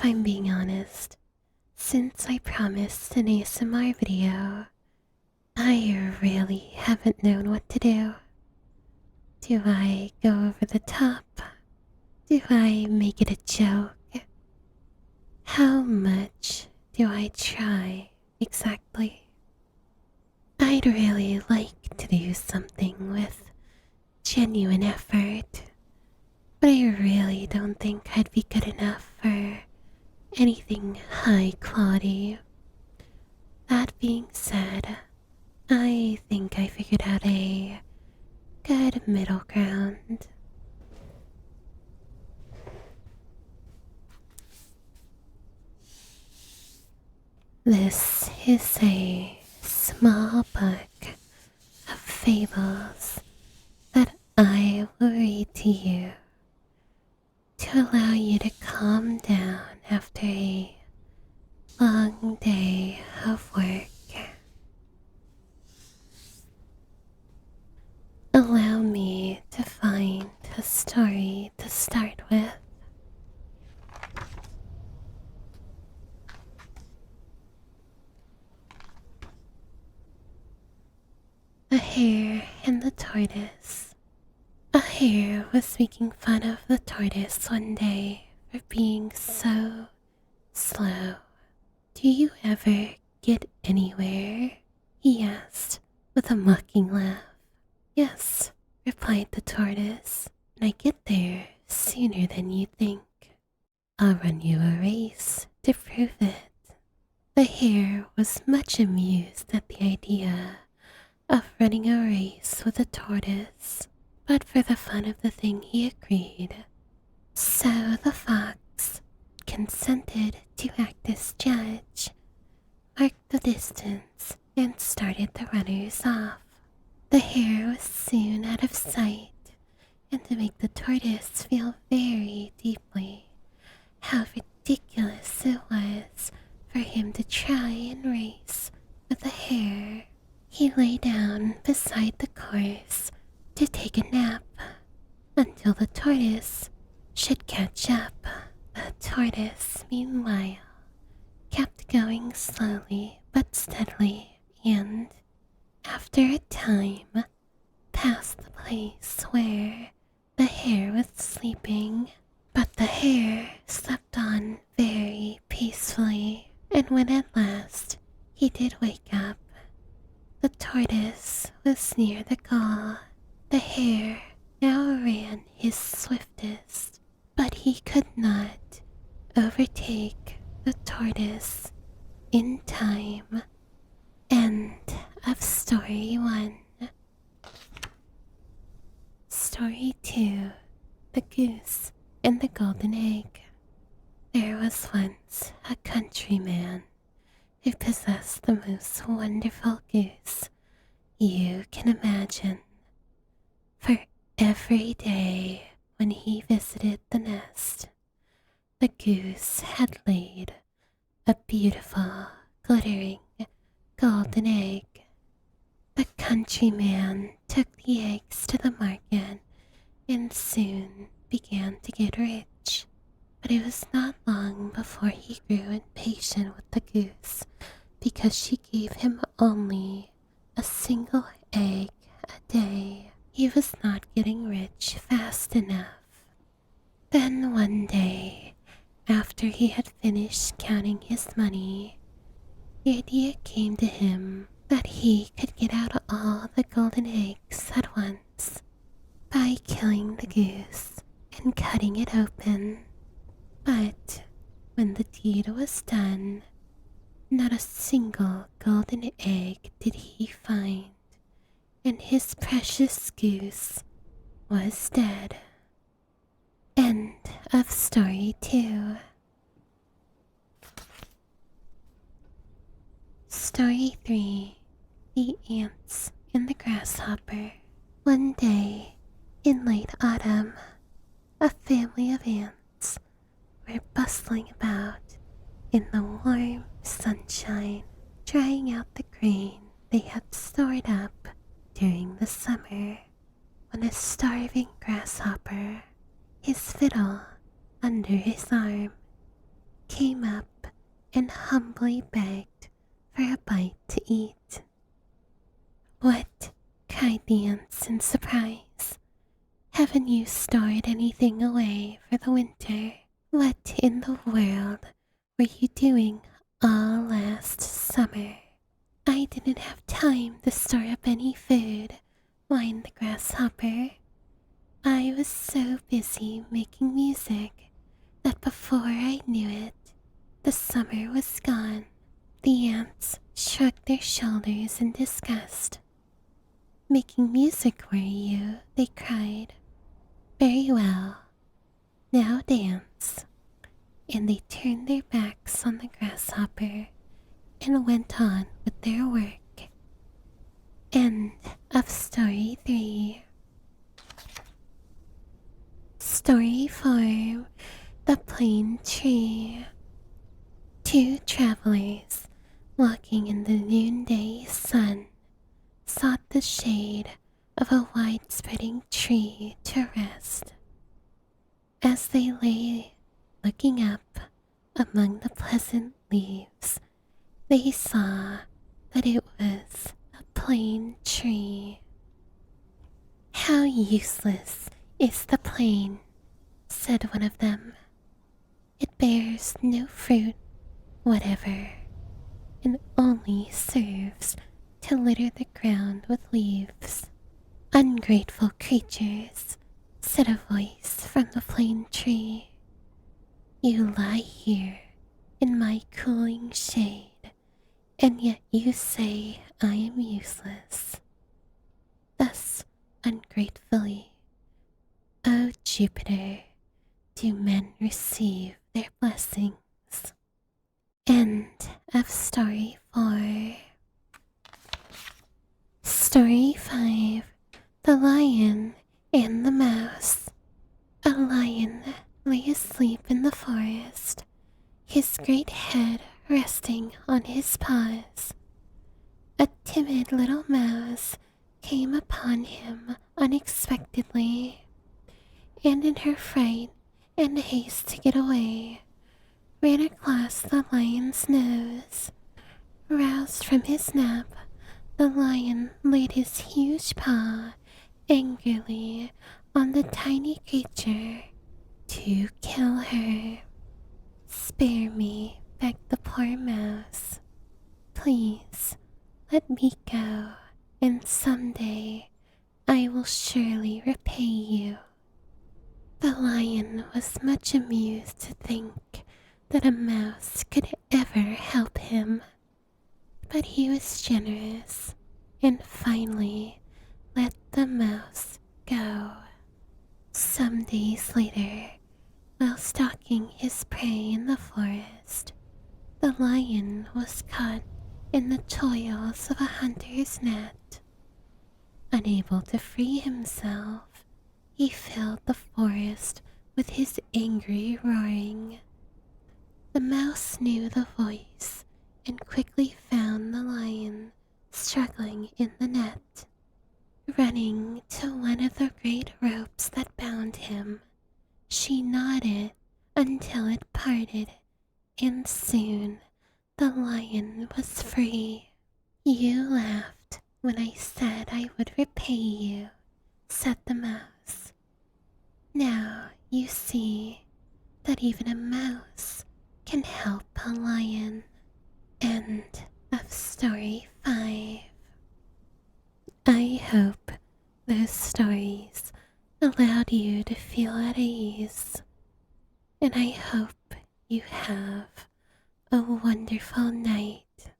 I'm being honest, since I promised an ASMR video, I really haven't known what to do. Do I go over the top? Do I make it a joke? How much do I try exactly? I'd really like to do something with genuine effort, but I really don't think I'd be good enough for anything high quality. That being said, I think I figured out a good middle ground. This is a small book of fables that I will read to you to allow you to calm down after a long day of work. Allow me to find a story to start with. The Hare and the Tortoise. A hare was making fun of the tortoise one day for being so slow. Do you ever get anywhere? He asked with a mocking laugh. Yes, replied the tortoise, and I get there sooner than you think. I'll run you a race to prove it. The hare was much amused at the idea of running a race with a tortoise, but for the fun of the thing he agreed. So the fox consented to act as judge, marked the distance, and started the runners off. The hare was soon out of sight, and to make the tortoise feel very deeply how ridiculous it was for him to try and race with a hare, he lay down beside the course to take a nap until the tortoise should catch up. The tortoise, meanwhile, kept going slowly but steadily, and after a time passed the place where the hare was sleeping. But the hare slept on very peacefully, and when at last he did wake up, the tortoise was near the goal. The hare now ran his swiftest, but he could not overtake the tortoise in time. End of Story 1. Story 2. The Goose and the Golden Egg. There was once a countryman who possessed the most wonderful goose you can imagine. For every day when he visited the nest, the goose had laid a beautiful, glittering golden egg. The countryman took the eggs to the market and soon began to get rich. But it was not long before he grew impatient with the goose because she gave him only a single egg a day. He was not getting rich fast enough. Then one day, after he had finished counting his money, the idea came to him that he could get out all the golden eggs at once by killing the goose and cutting it open. But when the deed was done, not a single golden egg did he find, and his precious goose was dead. End of Story 2. Story 3. The Ants and the Grasshopper. One day, in late autumn, a family of ants were bustling about in the warm sunshine, trying out the grain they had stored up during the summer, when a starving grasshopper, his fiddle under his arm, came up and humbly begged for a bite to eat. "What?" cried the ants in surprise. "Haven't you stored anything away for the winter? What in the world were you doing all last summer?" "I didn't have time to store up any food," whined the grasshopper. "I was so busy making music that before I knew it, the summer was gone." The ants shrugged their shoulders in disgust. "Making music, were you?" they cried. "Very well. Now dance." And they turned their backs on the grasshopper and went on with their work. End of Story 3. Story 4. The Plane Tree. Two travelers, walking in the noonday sun, sought the shade of a wide-spreading tree to rest. As they lay looking up among the pleasant leaves, they saw that it was a plane tree. "How useless is the plane," said one of them. "It bears no fruit whatever, and only serves to litter the ground with leaves." "Ungrateful creatures," said a voice from the plane tree. "You lie here in my cooling shade, and yet you say I am useless. Thus ungratefully, O Jupiter, do men receive their blessings." End of Story 4. Story 5. The Lion and the Mouse. A lion lay asleep in the forest, his great head resting on his paws. A timid little mouse came upon him unexpectedly, and in her fright and haste to get away, ran across the lion's nose. Roused from his nap, the lion laid his huge paw angrily on the tiny creature to kill her. "Spare me," begged the poor mouse. "Please let me go, and someday I will surely repay you." The lion was much amused to think that a mouse could ever help him, but he was generous and finally let the mouse go. Some days later, while stalking his prey in the forest, the lion was caught in the toils of a hunter's net. Unable to free himself, he filled the forest with his angry roaring. The mouse knew the voice and quickly found the lion struggling in the net. Running to one of the great ropes that bound him, she gnawed it until it parted, and soon the lion was free. "You laughed when I said I would repay you," said the mouse. "Now you see that even a mouse can help a lion." End of Story 5. I hope those stories allowed you to feel at ease, and I hope you have a wonderful night.